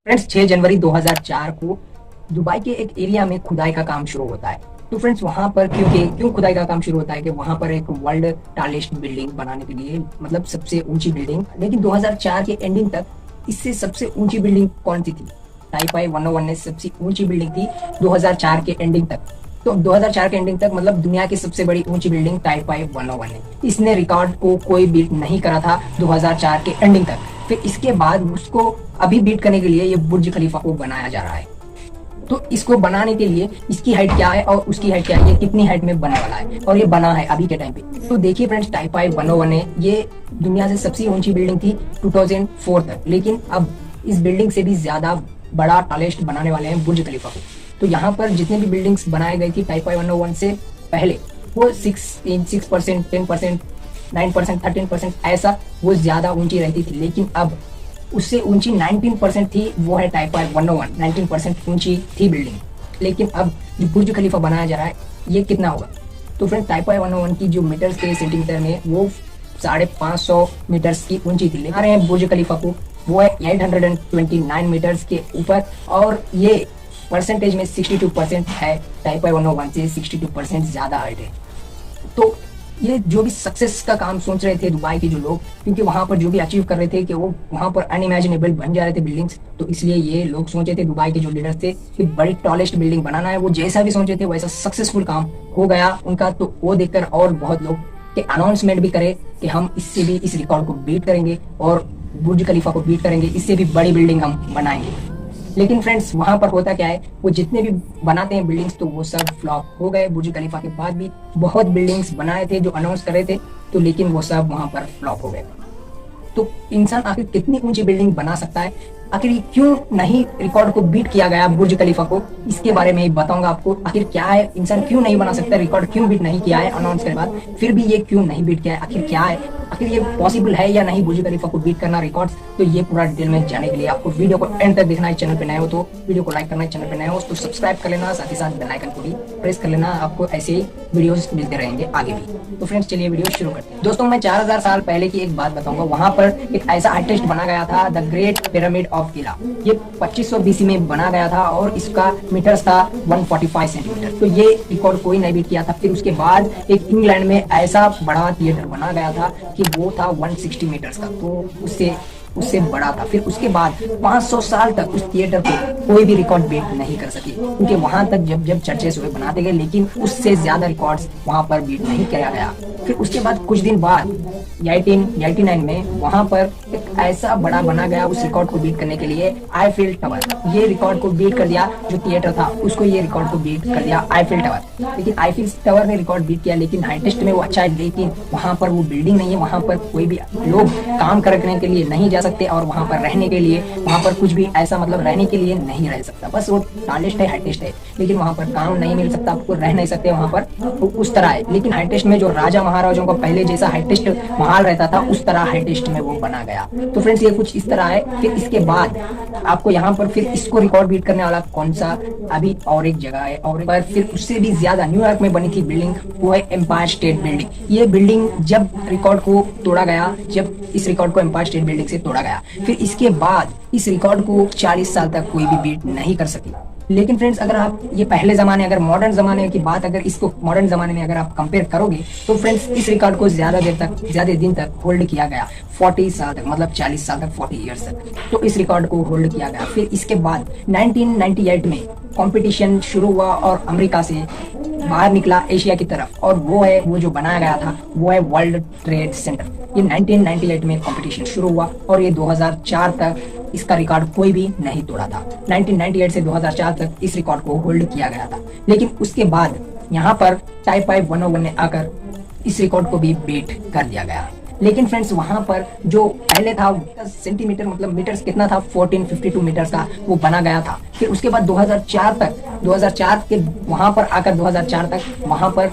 Friends 6 जनवरी 2004 को Dubai के एक एरिया में खुदाई का काम शुरू होता है। तो फ्रेंड्स वहां पर क्यों खुदाई का काम शुरू होता है कि वहां पर एक वर्ल्ड टालेस्ट बिल्डिंग बनाने के लिए, मतलब सबसे ऊंची बिल्डिंग। लेकिन 2004 के एंडिंग तक इससे सबसे ऊंची बिल्डिंग कौन सी थी? टाइपाई 101 ने सबसे ऊंची बिल्डिंग थी 2004 के एंडिंग तक। तो 2004 के एंडिंग तक मतलब दुनिया की सबसे बड़ी ऊंची बिल्डिंग टाइपाई 101 है। इसने रिकॉर्ड को कोई बीट नहीं करा था 2004 के एंडिंग तक। फिर इसके बाद उसको अभी बीट करने के लिए ये बुर्ज खलीफा को बनाया जा रहा है। तो इसको बनाने के लिए इसकी हाइट क्या है और उसकी हाइट क्या है, ये कितनी हाइट में बनने वाला है और ये बना है अभी के टाइम पे। तो देखिए फ्रेंड्स, टाइपाई 101 है, ये दुनिया से सबसे ऊंची बिल्डिंग थी 2004 तक। लेकिन अब इस बिल्डिंग से भी ज्यादा बड़ा टॉलेस्ट बनाने वाले हैं बुर्ज खलीफा को। तो यहाँ पर जितने भी बिल्डिंग्स बनाई गई थी टाइपाई 101 से पहले, वो 6%, 10%, 9%, 13% ऐसा वो ज्यादा ऊंची रहती थी। लेकिन अब उससे ऊंची 19% थी, वो है टाइपाई 101। 19% ऊंची थी बिल्डिंग। लेकिन अब जो बुर्ज खलीफा बनाया जा रहा है ये कितना होगा? तो फ्रेंड टाइपाई 101 की जो मीटर्स थे सेंटीमीटर में, वो 550 मीटर्स की ऊंची थी। लेकिन रहे हैं बुर्ज खलीफा को, वो है 829 मीटर्स के ऊपर, और ये परसेंटेज में 62% है। टाइपाई 101 से 62% ज्यादा हाइट है। तो ये जो भी सक्सेस का काम सोच रहे थे दुबई के जो लोग, क्योंकि वहां पर जो भी अचीव कर रहे थे कि वो वहां पर अनइमेजिनेबल बन जा रहे थे बिल्डिंग्स, तो इसलिए ये लोग सोचे थे, दुबई के जो लीडर्स थे, कि बड़ी टॉलेस्ट बिल्डिंग बनाना है। वो जैसा भी सोचे थे वैसा सक्सेसफुल काम हो गया उनका। तो वो देखकर और बहुत लोग के अनाउंसमेंट भी करे कि हम इससे भी इस रिकॉर्ड को बीट करेंगे और बुर्ज खलीफा को बीट करेंगे, इससे भी बड़ी बिल्डिंग हम बनाएंगे। लेकिन फ्रेंड्स वहां पर होता क्या है, वो जितने भी बनाते हैं बिल्डिंग्स तो वो सब फ्लॉप हो गए। बुर्ज खलीफा के बाद भी बहुत बिल्डिंग्स बनाए थे जो अनाउंस कर रहे थे, तो लेकिन वो सब वहां पर फ्लॉप हो गए। तो इंसान आखिर कितनी ऊंची बिल्डिंग बना सकता है? आखिर क्यों नहीं रिकॉर्ड को बीट किया गया बुर्ज खलीफा को? इसके बारे में बताऊंगा आपको। आखिर क्या है, इंसान क्यों नहीं बना सकता, रिकॉर्ड क्यों बीट नहीं किया है अनाउंस के बाद, फिर भी ये क्यों नहीं बीट किया है, आखिर क्या है, आखिर ये पॉसिबल है या नहीं बुर्ज खलीफा को बीट करना रिकॉर्ड्स? तो ये पूरा डिटेल में जानने के लिए आपको वीडियो को एंड तक देखना है। चैनल पे नए हो तो वीडियो को लाइक करना है, चैनल पे नए हो तो सब्सक्राइब कर लेना, साथ ही साथ बेल आइकन को भी प्रेस कर लेना। आपको ऐसे ही वीडियोस मिलते रहेंगे आगे भी। तो फ्रेंड्स चलिए वीडियो शुरू करते हैं। दोस्तों मैं 4000 साल पहले की एक बात बताऊंगा। वहां पर एक ऐसा आर्टिस्ट बना गया था, द ग्रेट पिरामिड ऑफ गिला। ये 2500 BC में बना गया था और इसका मीटर्स था 145 सेंटीमीटर। तो ये रिकॉर्ड कोई नहीं बीट किया था। फिर उसके बाद एक इंग्लैंड में ऐसा बड़ा थिएटर बना गया था कि वो था 160 मीटर्स का, तो उससे बड़ा था। फिर उसके बाद 500 साल तक उस थिएटर को कोई भी रिकॉर्ड बीट नहीं कर सकी, क्योंकि वहां तक जब चर्चेस हुए बनाते गए, लेकिन उससे ज्यादा रिकॉर्ड्स वहां पर बीट नहीं किया गया। फिर उसके बाद कुछ दिन बाद 1889 में वहां पर एक ऐसा बड़ा बना गया उस रिकॉर्ड को बीट करने के लिए, आईफिल टावर। ये रिकॉर्ड को बीट कर दिया, जो थिएटर था उसको ये रिकॉर्ड को बीट कर दिया आईफिल टावर। लेकिन आईफिल टावर ने रिकॉर्ड बीट किया, लेकिन हाईटेस्ट में वो अच्छा है, लेकिन वहां पर वो बिल्डिंग नहीं है, वहां पर कोई भी लोग काम करने के लिए नहीं जा सकते, और वहां पर रहने के लिए वहां पर कुछ भी ऐसा मतलब रहने के लिए नहीं रह सकता। बस वो टॉलेस्ट है, हाईटेस्ट है, लेकिन वहां पर काम नहीं मिल सकता, आपको रह नहीं सकते वहां पर, तो उस तरह है। लेकिन हाईटेस्ट में जो राजा महाराजाओं का पहले जैसा हाईटेस्ट महल रहता था, उस तरह हाईटेस्ट में वो बना गया। तो फ्रेंड्स ये कुछ इस तरह है। फिर इसके बाद आपको यहाँ पर फिर इसको रिकॉर्ड बीट करने वाला कौन सा, अभी और एक जगह है, और पर फिर उससे भी ज्यादा न्यूयॉर्क में बनी थी बिल्डिंग, वो है एम्पायर स्टेट बिल्डिंग। ये बिल्डिंग जब रिकॉर्ड को तोड़ा गया, जब इस रिकॉर्ड को एम्पायर स्टेट बिल्डिंग से तोड़ा गया, फिर इसके बाद इस रिकॉर्ड को 40 साल तक कोई भी बीट नहीं कर सकी। लेकिन फ्रेंड्स अगर आप ये पहले जमाने, अगर मॉडर्न जमाने की बात, अगर इसको मॉडर्न जमाने में अगर आप कंपेयर करोगे, तो फ्रेंड्स इस रिकॉर्ड को ज्यादा दिन तक होल्ड किया गया, 40 साल तक, मतलब 40 साल तक, 40 ईयर्स तक। तो इस रिकॉर्ड को होल्ड किया गया। फिर इसके बाद 1998 में कंपटीशन शुरू हुआ और अमेरिका से बाहर निकला एशिया की तरफ, और वो जो बनाया गया था वो है वर्ल्ड ट्रेड सेंटर। ये 1998 में कंपटीशन शुरू हुआ और ये 2004 तक इसका रिकॉर्ड कोई भी नहीं तोड़ा था। 1998 से 2004 तक इस रिकॉर्ड को होल्ड किया गया था। लेकिन उसके बाद यहाँ पर टाइपाई 101 ने आकर इस रिकॉर्ड को भी बीट कर दिया गया। लेकिन फ्रेंड्स वहां पर जो पहले था सेंटीमीटर, मतलब मीटर्स कितना था, 1452 मीटर्स का वो बना गया था। फिर उसके बाद 2004 के वहां पर आकर 2004 तक वहां पर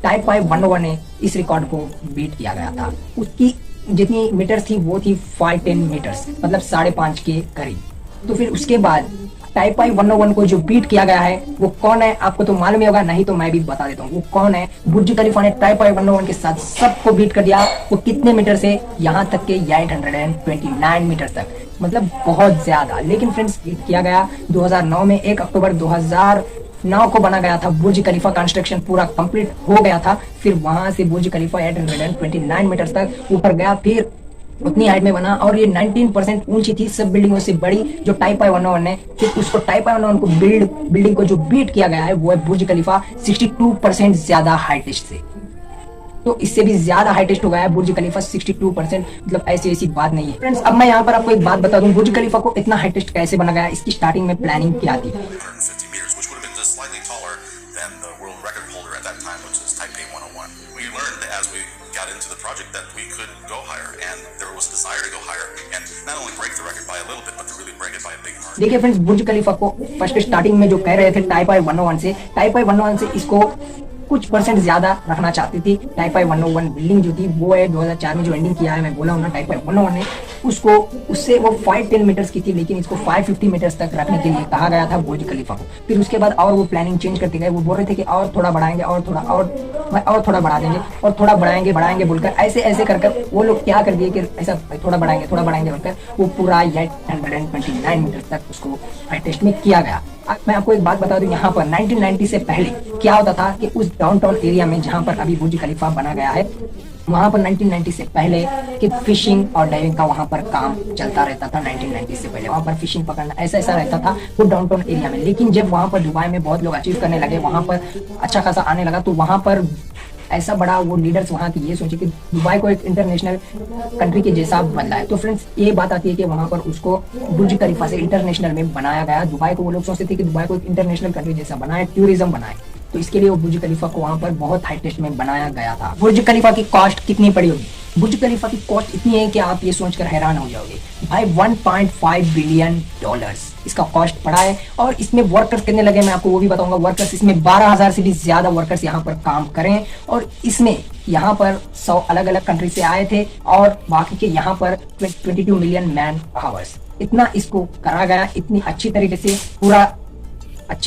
टाइपाई 101 ने इस रिकॉर्ड को बीट किया गया था। उसकी जितनी मीटर्स थी वो थी 510 मीटर्स, मतलब 5.5 के करीब। तो फिर उसके बाद टाइपाई 101 को जो बीट किया गया है वो कौन है, आपको तो मालूम ही होगा, नहीं तो मैं भी बता देता हूँ वो कौन है। बुर्ज खलीफा ने टाइपाई 101 के साथ सबको बीट कर दिया। वो कितने मीटर से, यहाँ तक के 829 मीटर तक। मतलब बहुत ज्यादा। लेकिन फ्रेंड्स किया गया 2009 में, 1 अक्टूबर 2009 को बना गया था। बुर्ज खलीफा कंस्ट्रक्शन पूरा कंप्लीट हो गया था। फिर वहां से बुर्ज खलीफा 829 मीटर तक ऊपर गया, फिर उतनी हाइट में बना और ये 19% ऊंची थी सब बिल्डिंगों से बड़ी जो टाइप आई 101 है। फिर उसको टाइप आई 101 को बिल्डिंग को जो बीट किया गया है वो है बुर्ज खलीफा 62% ज्यादा हाइटेस्ट से। तो इससे भी ज्यादा हाइटेस्ट हो गया है बुर्ज खलीफा 62%। मतलब ऐसी बात नहीं है फ्रेंड्स। अब मैं यहाँ पर आपको एक बात बता दूं, बुर्ज खलीफा को इतना हाइटेस्ट कैसे बना गया, इसकी स्टार्टिंग में प्लानिंग क्या थी। got into the project that we could go higher, and there was desire to go higher, and not only break the record by a little bit, but to really break it by a big margin. देखिए friends, बुर्ज खलीफा को first starting में जो कह रहे थे type आई 101 से, type आई 101 से इसको कुछ परसेंट ज्यादा रखना चाहती थी। टाइप आई 101 बिल्डिंग जो थी वो है 2004 में जो एंडिंग किया है, मैं बोला हूँ ना टाइप आई 101 ने उसको, उससे वो 510 मीटर्स की थी, लेकिन इसको 550 मीटर्स तक रखने के लिए कहा गया था बुर्ज खलीफा को। फिर उसके बाद और वो प्लानिंग चेंज करते गए, वो बोल रहे थे कि और थोड़ा बढ़ाएंगे और थोड़ा बढ़ा देंगे और थोड़ा बढ़ाएंगे बोलकर ऐसे कर वो लोग क्या कर दिए कि ऐसा थोड़ा बढ़ाएंगे बोलकर वो पूरा 829 मीटर तक उसको हाइटेस्ट में किया गया। मैं आपको एक बात बता दूं, यहाँ पर 1990 से पहले क्या होता था कि उस डाउनटाउन एरिया में जहाँ पर अभी बुर्ज खलीफा बना गया है, वहाँ पर 1990 से पहले कि फिशिंग और डाइविंग का वहाँ पर काम चलता रहता था। 1990 से पहले वहाँ पर फिशिंग पकड़ना ऐसा रहता था वो डाउनटाउन एरिया में। लेकिन जब वहाँ पर दुबई में बहुत लोग अचीव करने लगे, वहाँ पर अच्छा खासा आने लगा, तो वहाँ पर ऐसा बड़ा वो लीडर्स वहाँ की ये सोचे कि दुबई को एक इंटरनेशनल कंट्री के जैसा बदला है। तो फ्रेंड्स ये बात आती है कि वहाँ पर उसको बुर्ज खलीफा से इंटरनेशनल में बनाया गया। दुबई को वो लोग सोचते थे कि दुबई को एक इंटरनेशनल कंट्री जैसा बनाए, टूरिज्म बनाए, तो इसके लिए वो बुर्ज खलीफा को वहाँ पर बहुत हाईटेस्ट में बनाया गया था। बुर्ज खलीफा की कॉस्ट कितनी पड़ी होगी? बुर्ज खलीफा की कॉस्ट इतनी है कि आप ये सोचकर हैरान हो जाओगे भाई, 1.5 बिलियन डॉलर्स इसका कॉस्ट पड़ा है। और इसमें वर्कर्स कितने लगे मैं आपको वो भी बताऊंगा। वर्कर्स इसमें 12,000 से भी ज्यादा वर्कर्स यहाँ पर काम करें, और इसमें यहाँ पर 100 अलग अलग कंट्री से आए थे और बाकी के यहाँ पर 22 मिलियन मैन आवर्स इतना इसको करा गया, इतनी अच्छी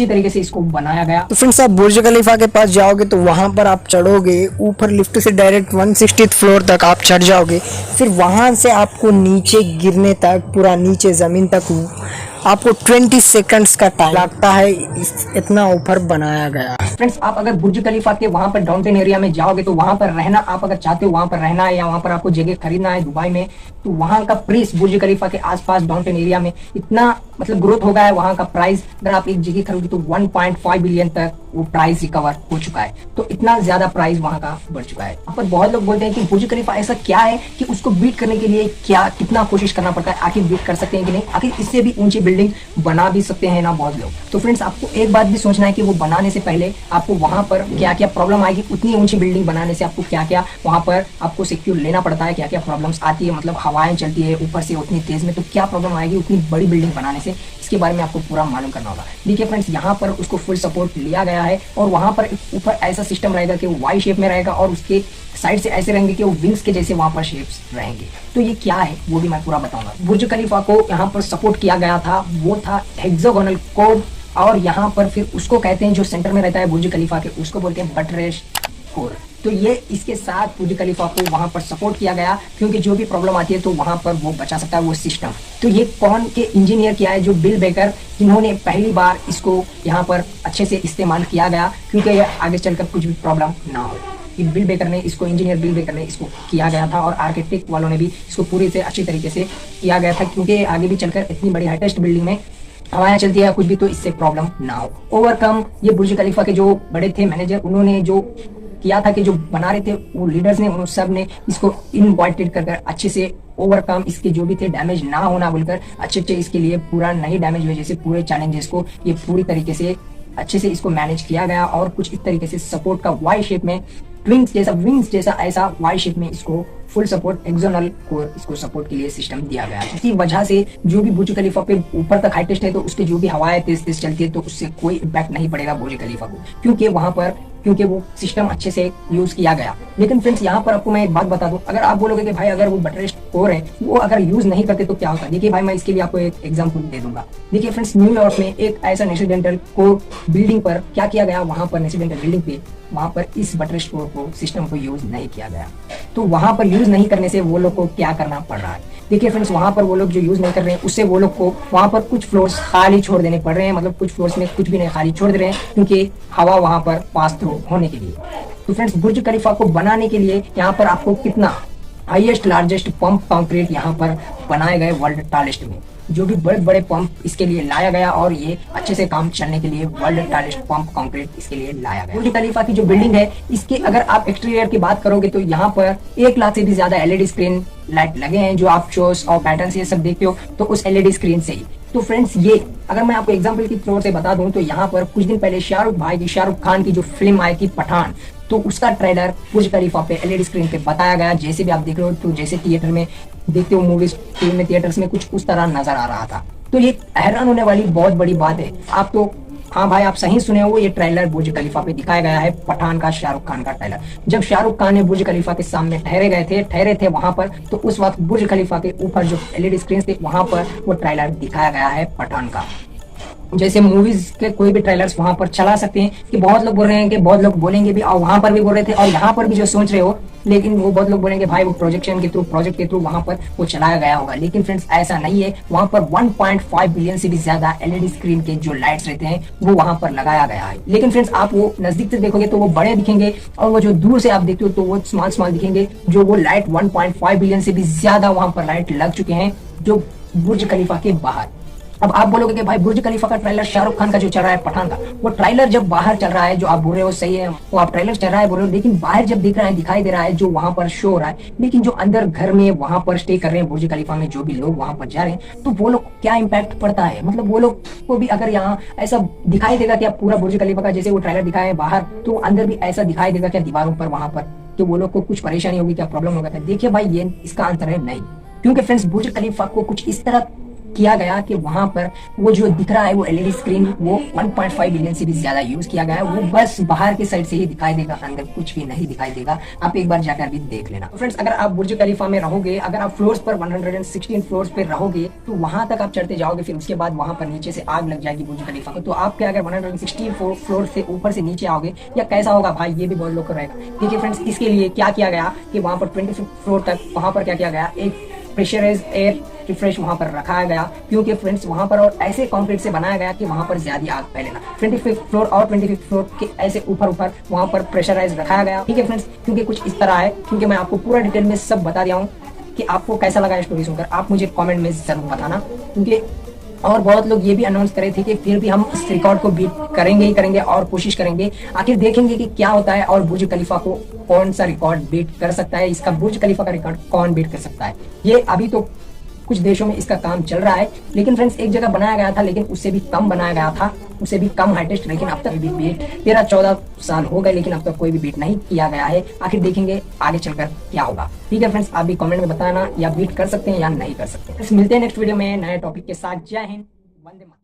तरीके से इसको बनाया गया। तो फ्रेंड्स आप बुर्ज खलीफा के पास जाओगे तो वहां पर आप चढ़ोगे, ऊपर लिफ्ट से डायरेक्ट 160th फ्लोर तक आप चढ़ जाओगे। फिर वहां से आपको नीचे गिरने तक, पूरा नीचे जमीन तक आपको 20 सेकंड्स का टाइम लगता है, इतना ऊपर बनाया गया। फ्रेंड्स आप अगर बुर्ज खलीफा के वहां पर डाउनटाउन एरिया में जाओगे तो वहां पर रहना, आप अगर चाहते हो वहां पर रहना है या वहां पर आपको जगह खरीदना है दुबई में, तो वहां का प्राइस बुर्ज खलीफा के आसपास डाउनटाउन एरिया में इतना मतलब ग्रोथ हो गया है वहां का प्राइस। अगर आप एक जगह खरीदोगे तो 1.5 बिलियन तक वो प्राइस रिकवर हो चुका है। तो इतना ज्यादा प्राइस वहां का बढ़ चुका है। पर बहुत लोग बोलते हैं कि बुर्ज खलीफा ऐसा क्या है कि उसको बीट करने के लिए कितना कोशिश करना पड़ता है, आखिर बीट कर सकते हैं कि नहीं, आखिर इससे भी ऊंची बिल्डिंग बना भी सकते हैं ना बहुत लोग। तो फ्रेंड्स आपको एक बात भी सोचना है कि वो बनाने से पहले आपको वहां पर क्या क्या प्रॉब्लम आएगी, उतनी ऊंची बिल्डिंग बनाने से आपको क्या क्या वहां पर आपको सिक्योर लेना पड़ता है, क्या क्या प्रॉब्लम्स आती है, मतलब हवाएं चलती है ऊपर से उतनी तेज में, तो क्या प्रॉब्लम आएगी उतनी बड़ी बिल्डिंग बनाने से, इसके बारे में आपको पूरा मालूम करना होगा। देखिए फ्रेंड्स यहाँ पर उसको फुल सपोर्ट लिया गया है और वहां पर ऊपर ऐसा सिस्टम रहेगा कि वो वाई शेप में रहेगा और उसके साइड से ऐसे रहेंगे कि वो विंग्स के जैसे वहां पर शेप्स रहेंगे। तो ये क्या है वो भी मैं पूरा बताऊंगा। बुर्ज खलीफा को यहाँ पर सपोर्ट किया गया था वो था हेक्सागोनल कोर, और यहाँ पर फिर उसको कहते हैं जो सेंटर में रहता है बुर्ज खलीफा के, उसको बोलते हैं बटरेस्ट कोर। तो ये इसके साथ बुर्ज खलीफा को वहां पर सपोर्ट किया गया, क्योंकि जो भी प्रॉब्लम आती है तो वहां पर वो बचा सकता है वो सिस्टम। तो ये कौन के इंजीनियर किया है, जो बिल बेकर, इन्होंने पहली बार इसको यहाँ पर अच्छे से इस्तेमाल किया गया, क्योंकि ये आगे चलकर कुछ भी प्रॉब्लम ना हो। बिल बेकर ने इसको, इंजीनियर बिल बेकर ने इसको किया गया था और आर्किटेक्ट वालों ने भी इसको पूरी से अच्छी तरीके से किया गया था, क्योंकि आगे भी चलकर इतनी बड़ी हाईटेस्ट बिल्डिंग में हवाएं चलती है कुछ भी तो इससे प्रॉब्लम ना हो। ओवरकम ये बुर्ज खलीफा के जो बड़े थे मैनेजर, उन्होंने जो किया था कि जो बना रहे थे वो लीडर्स ने, उन सब ने इसको इनवाइटेड कर अच्छे से ओवरकम, इसके जो भी थे डैमेज ना होना बोलकर अच्छे इसके लिए पूरा नहीं डैमेज हुए जैसे पूरे चैलेंजेस को ये पूरी तरीके से अच्छे से इसको मैनेज किया गया। और कुछ इस तरीके से सपोर्ट का वाई शेप में विंग्स जैसा ऐसा वाई शेप में इसको फुल सपोर्ट हेक्सागोनल कोर इसको सपोर्ट के लिए सिस्टम दिया गया। इसी वजह से जो भी बुर्ज खलीफा पे ऊपर तक हाईटेस्ट है तो उसके जो भी हवाएं तेज चलती है तो उससे कोई इम्पैक्ट नहीं पड़ेगा बुर्ज खलीफा को, क्योंकि वो सिस्टम अच्छे से यूज किया गया। लेकिन फ्रेंड्स यहाँ पर आपको मैं एक बात बता दूं, अगर आप बोलोगे कि भाई अगर वो बटरेस्ट कोर है वो अगर यूज नहीं करते तो क्या होता है। देखिए भाई मैं इसके लिए आपको एक एग्जांपल दे दूंगा। देखिए फ्रेंड्स न्यूयॉर्क में एक ऐसा रेसिडेंटल कोर बिल्डिंग पर क्या किया गया, वहां पर रेसिडेंटल बिल्डिंग पे वहां पर इस बटरेस्ट कोर लोग को सिस्टम को यूज नहीं किया गया। तो वहां पर यूज नहीं करने से वो लोग को क्या करना पड़ रहा है? देखिए फ्रेंड्स, वहां पर वो लोग जो यूज नहीं कर रहे हैं उससे वो लोग को वहां पर कुछ फ्लोर्स खाली छोड़ देने पड़ रहे हैं, मतलब कुछ फ्लोर्स में कुछ भी नहीं खाली छोड़ दे रहे हैं क्योंकि हवा वहां पर पास थ्रू होने के लिए। तो फ्रेंड्स, बुर्ज खलीफा को बनाने के लिए यहाँ पर आपको कितना हाईएस्ट लार्जेस्ट पंप कंक्रीट यहाँ पर बनाए गए वर्ल्ड टॉलेस्ट में, जो भी बड़े बड़े पंप इसके लिए लाया गया और ये अच्छे से काम चलने के लिए वर्ल्ड टॉलेस्ट पंप कंक्रीट इसके लिए लाया गया। बुर्ज खलीफा की जो बिल्डिंग है इसके अगर आप एक्सटीरियर की बात करोगे तो यहाँ पर 1 लाख से भी ज्यादा एलईडी स्क्रीन लाइट लगे हैं, जो आप शोज और पैटर्न ये सब देखते हो तो उस एलईडी स्क्रीन से ही। तो फ्रेंड्स, ये अगर मैं आपको एग्जांपल की तौर से बता दूं तो यहाँ पर कुछ दिन पहले शाहरुख खान की जो फिल्म आई थी पठान, तो उसका ट्रेलर बुर्ज खलीफा पे एलईडी स्क्रीन पे बताया गया। जैसे भी आप देख रहे हो तो जैसे थिएटर में देखते हो मूवीज टीवी में थिएटर्स में कुछ उस तरह नजर आ रहा था। तो ये हैरान होने वाली बहुत बड़ी बात है। आप तो हाँ भाई, आप सही सुने हो, ये ट्रेलर बुर्ज खलीफा पे दिखाया गया है, पठान का शाहरुख खान का ट्रेलर। जब शाहरुख खान ने बुर्ज खलीफा के सामने ठहरे थे वहां पर, तो उस वक्त बुर्ज खलीफा के ऊपर जो एलईडी स्क्रीन थे वहां पर वो ट्रेलर दिखाया गया है पठान का। जैसे मूवीज के कोई भी ट्रेलर्स वहां पर चला सकते हैं कि बहुत लोग बोल रहे हैं कि बहुत लोग बोलेंगे भी, और वहां पर भी बोल रहे थे और यहाँ पर भी जो सोच रहे हो, लेकिन वो बहुत लोग बोलेंगे भाई वो प्रोजेक्शन के थ्रू प्रोजेक्ट के थ्रू वहां पर वो चलाया गया होगा। लेकिन फ्रेंड्स, ऐसा नहीं है। वहां पर 1.5 बिलियन से भी ज्यादा एलईडी स्क्रीन के जो लाइट्स रहते हैं वो वहां पर लगाया गया है। लेकिन फ्रेंड्स, आप वो नजदीक से देखोगे तो वो बड़े दिखेंगे और वो जो दूर से आप देखते हो तो वो स्मॉल दिखेंगे। जो वो लाइट 1.5 बिलियन से भी ज्यादा वहां पर लाइट लग चुके हैं जो बुर्ज खलीफा के बाहर। अब आप बोलोगे कि भाई बुर्ज खलीफा का ट्रेलर शाहरुख खान का जो चल रहा है पठान का, वो ट्रेलर जब बाहर चल रहा है, जो आप बोल रहे हो सही है, वो आप ट्रेलर चल रहा है बोल रहे हो, लेकिन बाहर जब दिख रहा है दिखाई दे रहा है जो वहां पर शो हो रहा है, लेकिन जो अंदर घर में वहां पर स्टे कर रहे हैं बुर्ज खलीफा में जो भी लोग वहां पर जा रहे हैं, तो वो लोग क्या इम्पैक्ट पड़ता है? मतलब वो लोग को भी अगर यहाँ ऐसा दिखाई देगा कि आप पूरा बुर्ज खलीफा का जैसे वो ट्रेलर दिखाया है बाहर, तो अंदर भी ऐसा दिखाई देगा क्या दीवारों पर वहां पर, तो वो लोग को कुछ परेशानी होगी, क्या प्रॉब्लम होगा? देखिए भाई, ये इसका आंसर है नहीं। क्योंकि फ्रेंड्स, बुर्ज खलीफा को कुछ इस तरह किया गया कि वहां पर वो जो दिख रहा है वो एलईडी स्क्रीन वो 1.5 बिलियन से भी ज्यादा यूज किया गया है। वो बस बाहर की साइड से ही दिखाई देगा, अंदर कुछ भी नहीं दिखाई देगा। आप एक बार जाकर भी देख लेना। फ्रेंड्स, अगर आप बुर्ज खलीफा में रहोगे, अगर आप फ्लोर्स पर 116 फ्लोर्स पे रहोगे तो वहां तक आप चढ़ते जाओगे, फिर उसके बाद वहां पर नीचे से आग लग जाएगी बुर्ज खलीफा को। तो आप क्या अगर 116 फ्लोर से ऊपर से नीचे आओगे या कैसा होगा भाई, ये भी बहुत लोग को रहेगा। देखिए फ्रेंड्स, इसके लिए क्या किया गया कि वहां पर 25 फ्लोर तक वहां पर क्या किया गया, एक प्रेशराइज्ड एयर रिफ्रेश वहां पर रखा गया, क्योंकि फ्रेंड्स वहां पर और ऐसे कंक्रीट से बनाया गया कि वहां पर ज्यादा आग फैले ना। 25 फ्लोर और 25 फ्लोर के ऐसे ऊपर वहां पर प्रेशराइज रखाया गया। ठीक है फ्रेंड्स, क्योंकि कुछ इस तरह है, क्योंकि मैं आपको पूरा डिटेल में सब बता दिया हूँ कि आपको कैसा लगा स्टोरी सुनकर। आप मुझे कमेंट में जरूर बताना, क्योंकि और बहुत लोग ये भी अनाउंस करे थे कि फिर भी हम इस रिकॉर्ड को बीट करेंगे ही करेंगे और कोशिश करेंगे, आखिर देखेंगे कि क्या होता है और बुर्ज खलीफा को कौन सा रिकॉर्ड बीट कर सकता है, इसका बुर्ज खलीफा का रिकॉर्ड कौन बीट कर सकता है। ये अभी तो कुछ देशों में इसका काम चल रहा है, लेकिन फ्रेंड्स एक जगह बनाया गया था, लेकिन उससे भी कम बनाया गया था, उससे भी कम हाइटेस्ट, लेकिन अब तक भी बीट 13-14 साल हो गए, लेकिन अब तक कोई भी बीट नहीं किया गया है। आखिर देखेंगे आगे चलकर क्या होगा। ठीक है फ्रेंड्स, आप भी कमेंट में बताना या बीट कर सकते हैं या नहीं कर सकते। मिलते हैं नेक्स्ट वीडियो में नए टॉपिक के साथ। जय हिंद, वंदे मातरम।